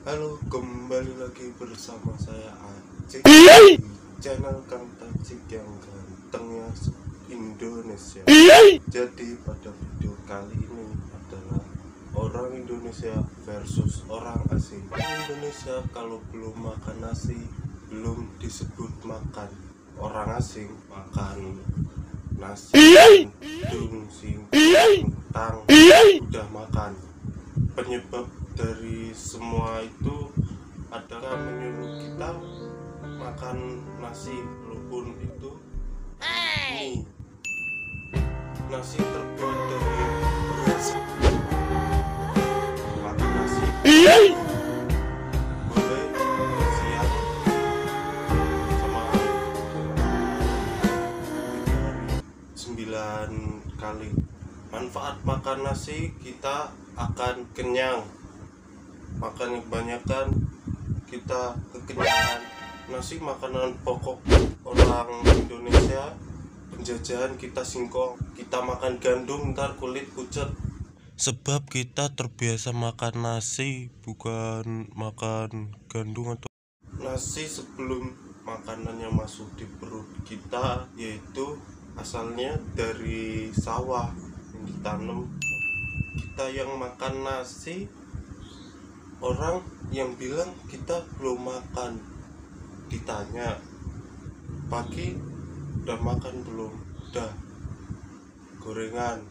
Halo, kembali lagi bersama saya Acik di channel Kang Tacik yang gantengnya Indonesia. Jadi pada video kali ini adalah orang Indonesia versus orang asing. Orang Indonesia kalau belum makan nasi belum disebut makan. Orang asing makan nasi, udang, singkong, kentang udah makan. Penyebab dari semua itu adalah menyuruh kita makan nasi, walaupun itu mie. Nasi terbuat dari beras. Makan nasi boleh siang sama hari 9 kali. Manfaat makan nasi, kita akan kenyang. Makan kebanyakan kita kekenyangan. Nasi makanan pokok orang Indonesia. Penjajahan kita singkong, kita makan gandum ntar kulit pucat. Sebab kita terbiasa makan nasi, bukan makan gandum atau nasi sebelum makanannya masuk di perut kita, yaitu asalnya dari sawah yang ditanam. Kita yang makan nasi, orang yang bilang kita belum makan, ditanya pagi udah makan belum, udah gorengan.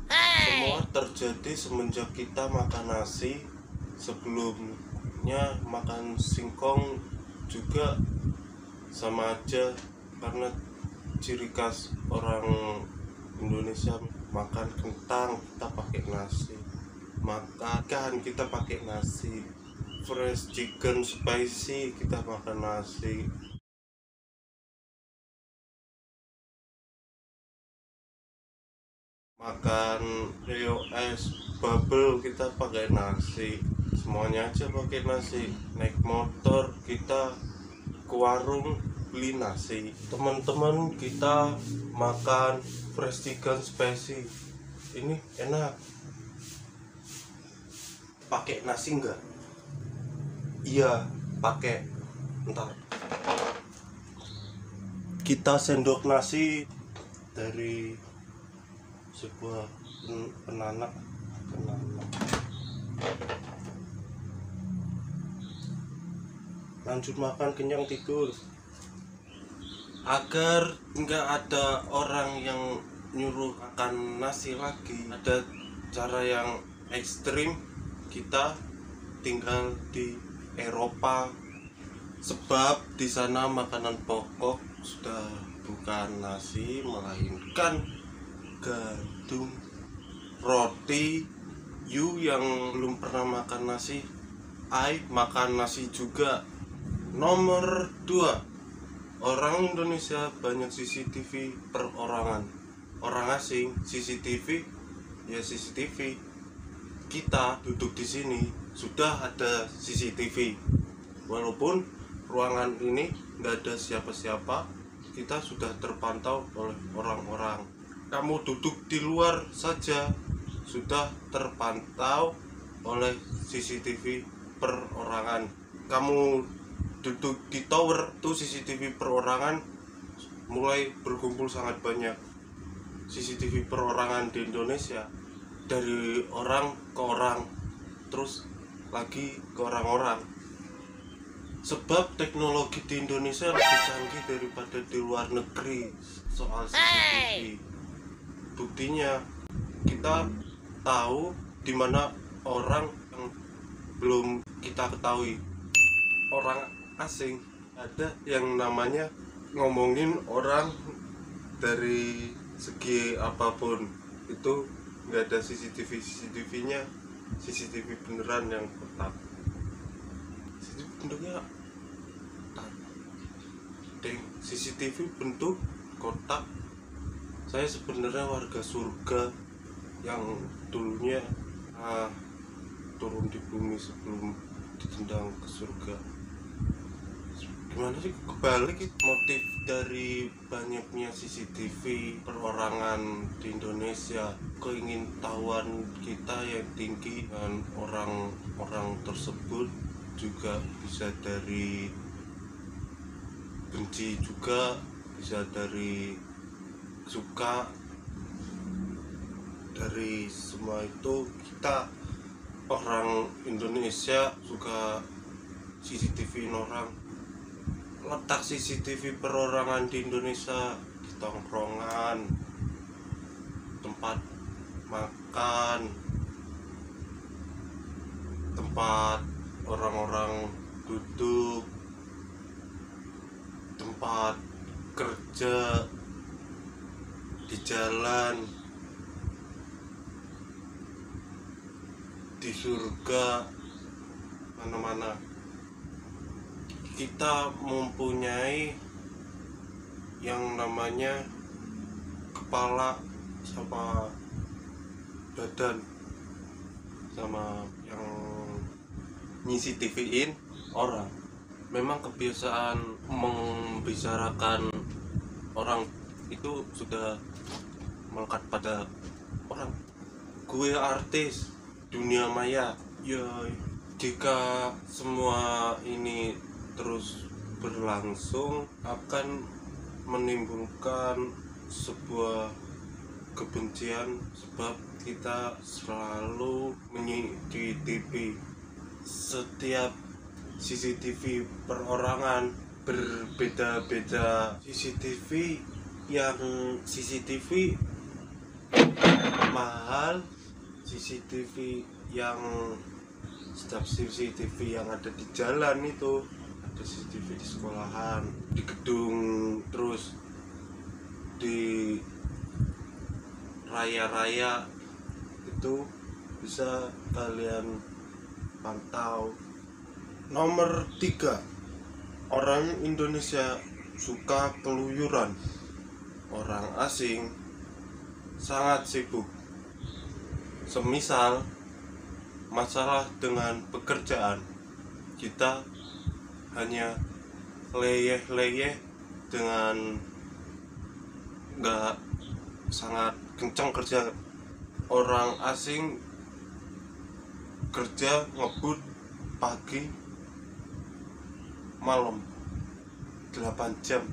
Semua terjadi semenjak kita makan nasi. Sebelumnya makan singkong juga sama aja, karena ciri khas orang Indonesia makan kentang kita pakai nasi, makan kita pakai nasi, fresh chicken spicy kita makan nasi, makan Rio es bubble kita pakai nasi, semuanya aja pakai nasi. Naik motor kita ke warung beli nasi. Teman-teman kita makan fresh chicken spicy, ini enak, pakai nasi enggak? Iya, pakai. Ntar kita sendok nasi dari sebuah penanak. Lanjut makan, kenyang, tidur. Agar nggak ada orang yang nyuruh makan nasi lagi, ada cara yang ekstrim. Kita tinggal di Eropa, sebab di sana makanan pokok sudah bukan nasi melainkan gandum, roti. You yang belum pernah makan nasi, I makan nasi juga. Nomor 2, orang Indonesia banyak CCTV perorangan. Orang asing CCTV ya CCTV. Kita duduk di sini sudah ada CCTV, walaupun ruangan ini nggak ada siapa-siapa, kita sudah terpantau oleh orang-orang. Kamu duduk di luar saja sudah terpantau oleh CCTV perorangan. Kamu duduk di tower tuh CCTV perorangan mulai berkumpul sangat banyak. CCTV perorangan di Indonesia dari orang ke orang, terus lagi ke orang-orang. Sebab teknologi di Indonesia lebih canggih daripada di luar negeri soal CCTV. Buktinya kita tahu di mana orang yang belum kita ketahui. Orang asing ada yang namanya ngomongin orang dari segi apapun, itu nggak ada CCTV-nya. CCTV beneran yang kotak, CCTV bentuknya CCTV bentuk kotak. Saya sebenarnya warga surga yang dulunya turun di bumi sebelum ditendang ke surga. Gimana sih kebalik motif dari banyaknya CCTV perorangan di Indonesia? keingintahuan kita yang tinggi, dan orang-orang tersebut juga bisa dari benci juga, bisa dari suka. Dari semua itu kita orang Indonesia suka CCTV orang. Letak CCTV perorangan di Indonesia di tongkrongan, tempat makan, tempat orang-orang duduk, tempat kerja, di jalan, di surga, mana-mana. Kita mempunyai yang namanya kepala sama badan, sama yang ngisi TV-in orang. Memang kebiasaan membicarakan orang itu sudah melekat pada orang. Gue artis dunia maya. Ya, jika semua ini terus berlangsung akan menimbulkan sebuah kebencian, sebab kita selalu menyidik TV. Setiap CCTV perorangan berbeda-beda. CCTV mahal, CCTV yang setiap CCTV yang ada di jalan itu, ada CCTV di sekolahan, di gedung, terus di raya-raya itu bisa kalian pantau. Nomor 3, orang Indonesia suka keluyuran. Orang asing sangat sibuk. Semisal masalah dengan pekerjaan, kita hanya leyeh-leyeh dengan nggak sangat kencang kerja. Orang asing kerja ngebut pagi malam 8 jam.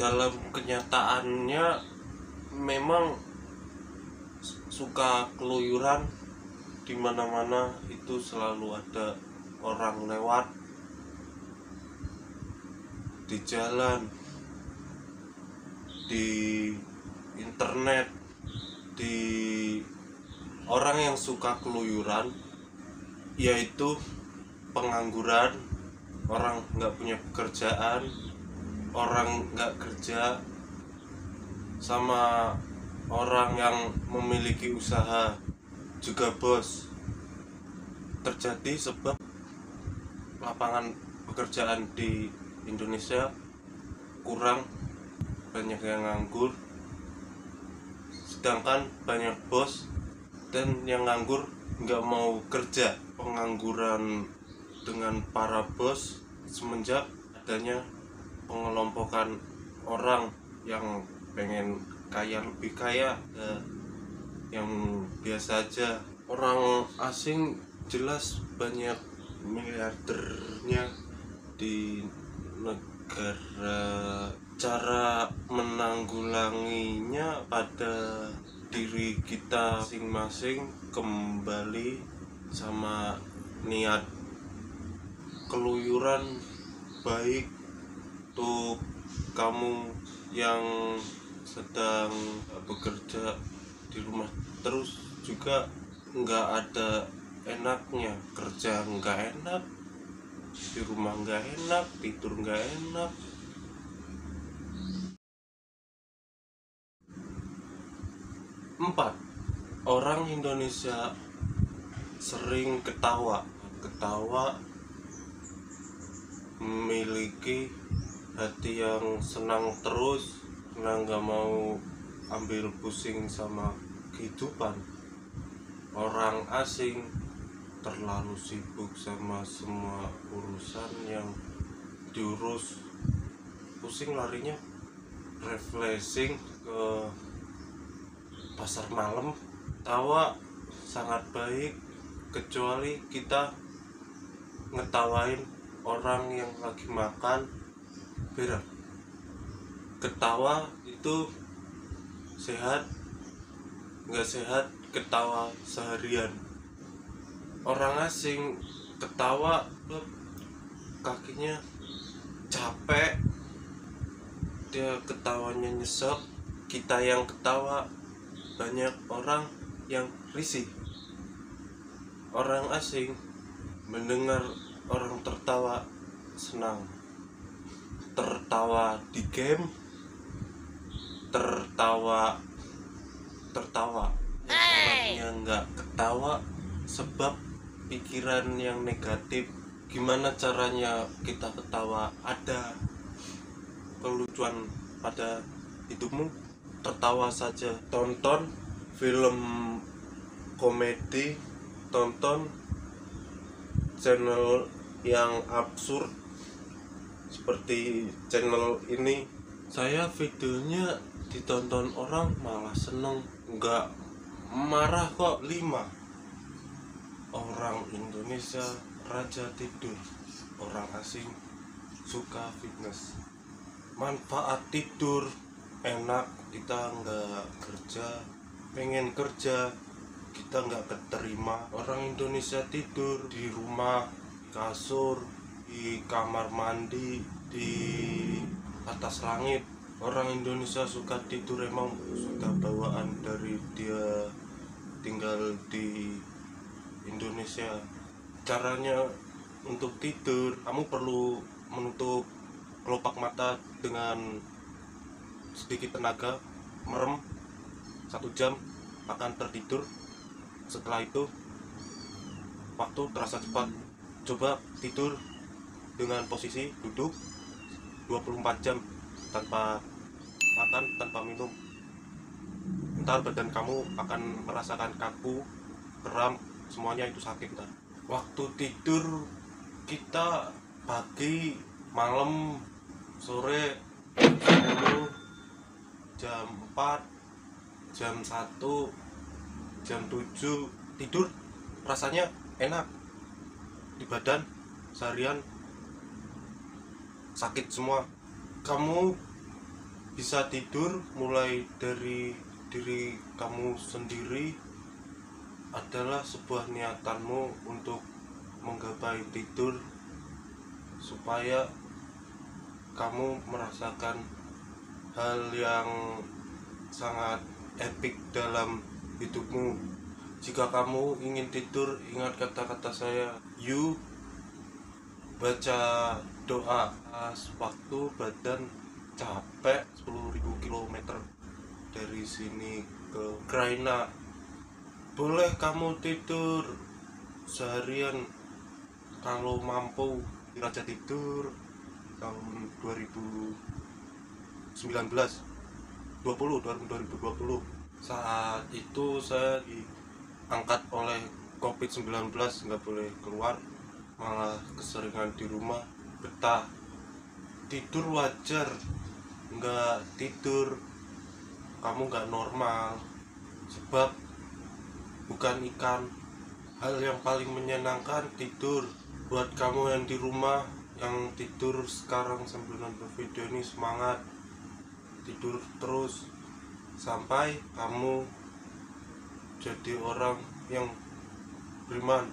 Dalam kenyataannya memang suka keluyuran, di mana-mana itu selalu ada orang lewat di jalan, di internet, di orang yang suka keluyuran yaitu pengangguran, orang nggak punya pekerjaan, orang nggak kerja, sama orang yang memiliki usaha juga bos. Terjadi sebab lapangan pekerjaan di Indonesia kurang, banyak yang nganggur, sedangkan banyak bos dan yang nganggur nggak mau kerja. Pengangguran dengan para bos semenjak adanya pengelompokan orang yang pengen kaya lebih kaya, yang biasa aja. Orang asing jelas banyak miliardernya di negara. Cara menanggulanginya pada diri kita masing-masing, kembali sama niat. Keluyuran baik untuk kamu yang sedang bekerja di rumah terus, juga nggak ada enaknya. Kerja nggak enak, di rumah nggak enak, tidur nggak enak. Empat, orang Indonesia sering ketawa, memiliki hati yang senang terus, karena nggak mau ambil pusing sama kehidupan. Orang asing terlalu sibuk sama semua urusan yang diurus, pusing larinya refreshing ke pasar malam, tawa sangat baik kecuali kita ngetawain orang yang lagi makan berak. Ketawa itu sehat, nggak sehat ketawa seharian. Orang asing ketawa kakinya capek, dia ketawanya nyesek. Kita yang ketawa, banyak orang yang risih. Orang asing mendengar orang tertawa senang. Tertawa di game, tertawa. Orang yang nggak ketawa sebab pikiran yang negatif. Gimana caranya kita ketawa? Ada kelucuan pada hidupmu? Tertawa saja. Tonton film komedi, tonton channel yang absurd seperti channel ini. Saya videonya ditonton orang malah seneng, nggak marah kok. 5 orang Indonesia raja tidur, orang asing suka fitness. Manfaat tidur enak, kita nggak kerja, pengen kerja kita nggak keterima. Orang Indonesia tidur di rumah, kasur, di kamar mandi, di atas langit. Orang Indonesia suka tidur, emang sudah bawaan dari dia tinggal di Indonesia. Caranya untuk tidur, kamu perlu menutup kelopak mata dengan sedikit tenaga, merem 1 jam akan tertidur. Setelah itu waktu terasa cepat. Coba tidur dengan posisi duduk 24 jam tanpa makan, tanpa minum. Ntar badan kamu akan merasakan kaku, kram, semuanya itu sakit. Waktu tidur kita pagi, malam, sore, 10, jam 4, jam 1, jam 7 tidur rasanya enak. Di badan seharian sakit semua. Kamu bisa tidur mulai dari diri kamu sendiri. Adalah sebuah niatanmu untuk menggapai tidur supaya kamu merasakan hal yang sangat epik dalam hidupmu. Jika kamu ingin tidur, ingat kata-kata saya. You baca doa pas waktu badan capek 10.000 km dari sini ke Ukraina. Boleh kamu tidur seharian kalau mampu. Raja tidur tahun 2019 2020. Saat itu saya diangkat oleh COVID-19, nggak boleh keluar, malah keseringan di rumah, betah. Tidur wajar, nggak tidur kamu nggak normal, sebab bukan ikan. Hal yang paling menyenangkan tidur. Buat kamu yang di rumah, yang tidur sekarang sambil nonton video ini, semangat tidur terus sampai kamu jadi orang yang beriman.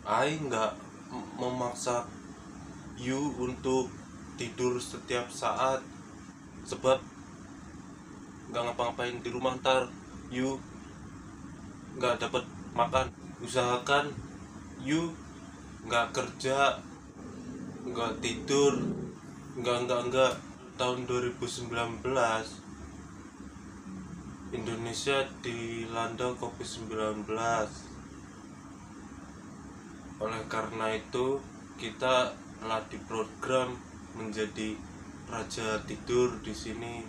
I nggak memaksa you untuk tidur setiap saat, sebab nggak ngapa-ngapain di rumah, ntar you nggak dapat makan. Usahakan you nggak kerja, nggak tidur, enggak. Tahun 2019 Indonesia dilanda COVID-19. Oleh karena itu kita telah diprogram menjadi raja tidur di sini.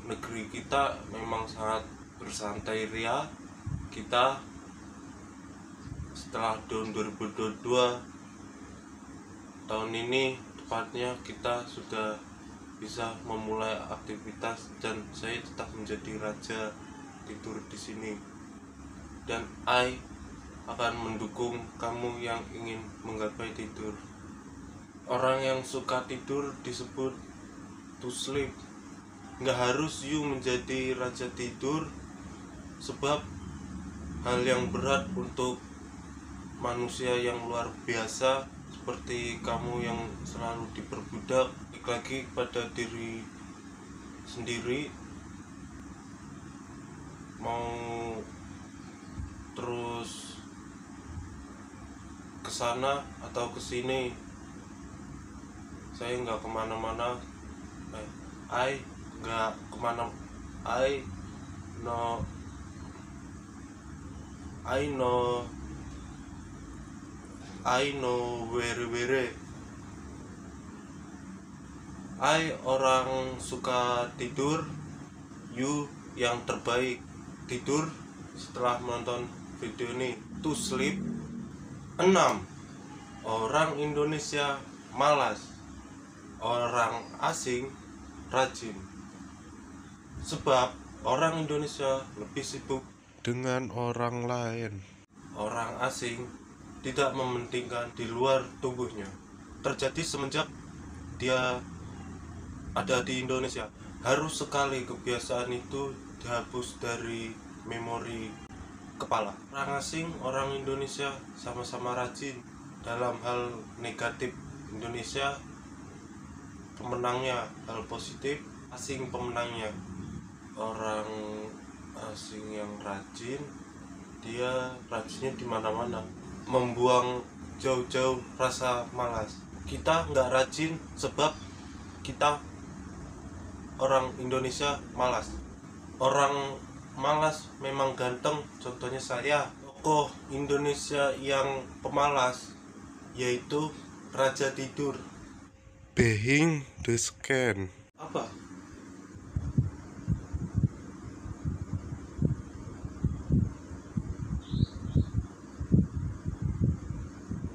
Negeri kita memang sangat bersantai ria. Kita setelah tahun 2022, tahun ini tepatnya, kita sudah bisa memulai aktivitas dan saya tetap menjadi raja tidur di sini, dan I akan mendukung kamu yang ingin menggapai tidur. Orang yang suka tidur disebut to sleep. Nggak harus you menjadi raja tidur, sebab hal yang berat untuk manusia yang luar biasa seperti kamu yang selalu diperbudak. Lagi pada diri sendiri, mau terus kesana atau kesini, saya nggak kemana-mana. I nggak kemana. I know where I orang suka tidur, you yang terbaik. Tidur setelah menonton video ini. To sleep. 6. Orang Indonesia malas, orang asing rajin. Sebab orang Indonesia lebih sibuk dengan orang lain. Orang asing tidak mementingkan di luar tubuhnya. Terjadi semenjak dia ada di Indonesia. Harus sekali kebiasaan itu dihapus dari memori kepala. Orang asing, orang Indonesia sama-sama rajin. Dalam hal negatif, Indonesia pemenangnya, hal positif asing pemenangnya. Orang asing yang rajin, dia rajinnya di mana-mana, membuang jauh-jauh rasa malas. Kita nggak rajin sebab kita orang Indonesia malas. Orang malas memang ganteng, contohnya saya. Tokoh Indonesia yang pemalas yaitu Raja Tidur. Behind the scan. Apa?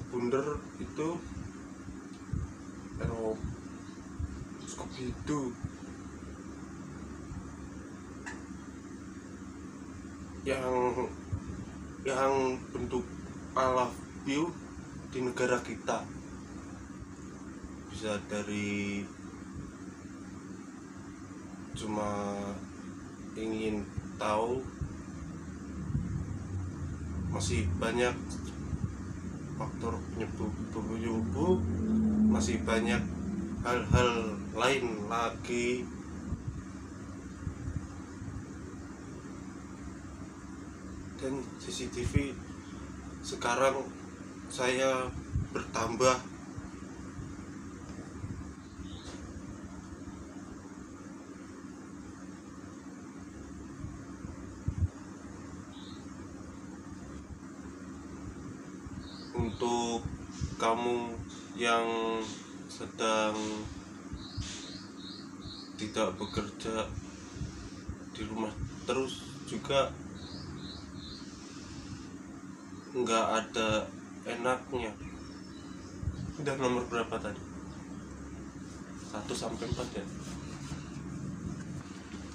Bunder itu Scooby-Doo yang bentuk I view di negara kita. Bisa dari cuma ingin tahu, masih banyak faktor penyebab, masih banyak hal-hal lain lagi. Dan CCTV sekarang saya bertambah. Untuk kamu yang sedang tidak bekerja, di rumah terus juga nggak ada enaknya. Udah nomor berapa tadi? 1 sampai 4 ya?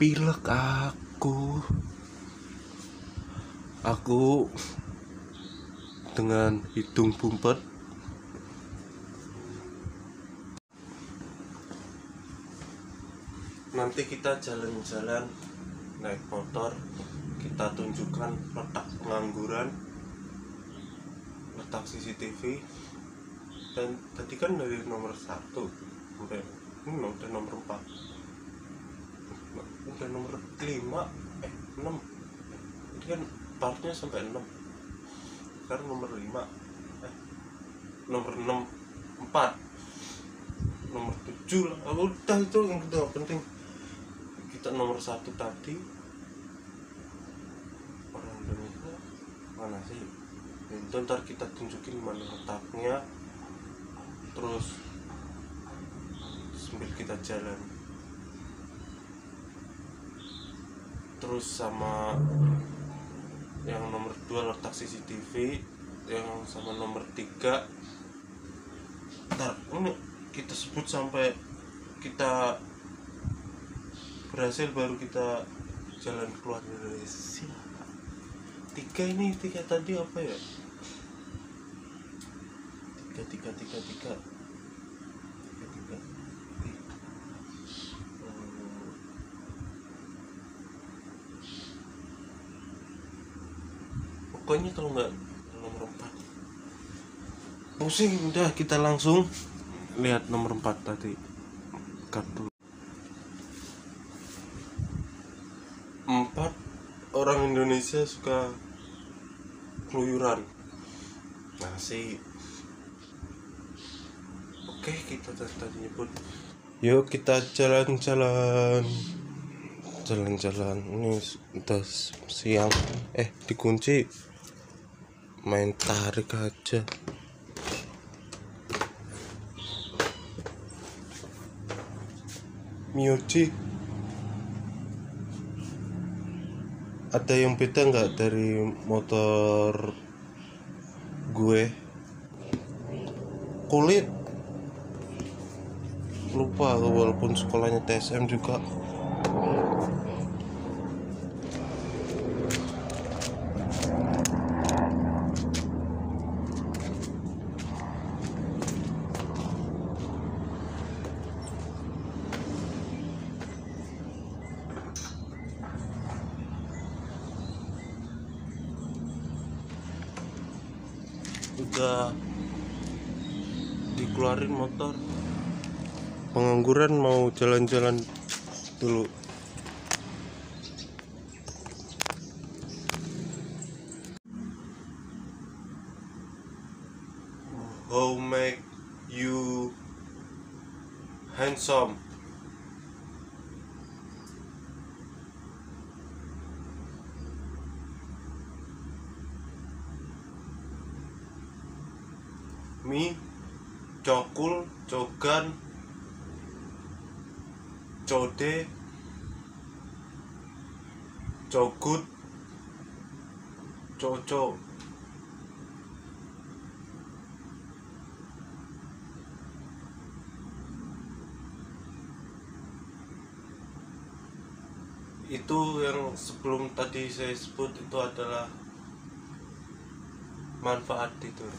Pilek aku dengan hidung bumpet. Nanti kita jalan-jalan naik motor, kita tunjukkan letak pengangguran, letak CCTV. Dan tadi kan dari nomor 1 sampai ini udah nomor 4, udah nomor 5, 6. Ini kan partnya sampai 6. Sekarang nomor 5, nomor 6, 4, nomor 7 lah. Udah, itu yang kedua penting. Kita nomor 1 tadi, orang Indonesia mana sih? Itu ntar kita tunjukin mana letaknya, terus sambil kita jalan. Terus sama yang nomor 2 letak CCTV, yang sama nomor 3. Ntar ini kita sebut sampai kita berhasil, baru kita jalan keluar Indonesia. Tiga tadi apa ya? Tiga. Pokoknya kalau nggak nomor 4 pusing. Udah, kita langsung lihat nomor 4 tadi. Kartu 4, orang Indonesia suka keluyuran. Nah sih, oke, kita tadi nyebut, yuk kita jalan-jalan. Ini udah siang. Dikunci. Main tarik aja. Miyuji, ada yang beda nggak dari motor gue? Kulit, lupa walaupun sekolahnya TSM juga. Udah dikeluarin motor. Pengangguran mau jalan-jalan dulu. How make you handsome? Mi, cokul, cogan, code, cogut, coco. Itu yang sebelum tadi saya sebut itu adalah manfaat tidur.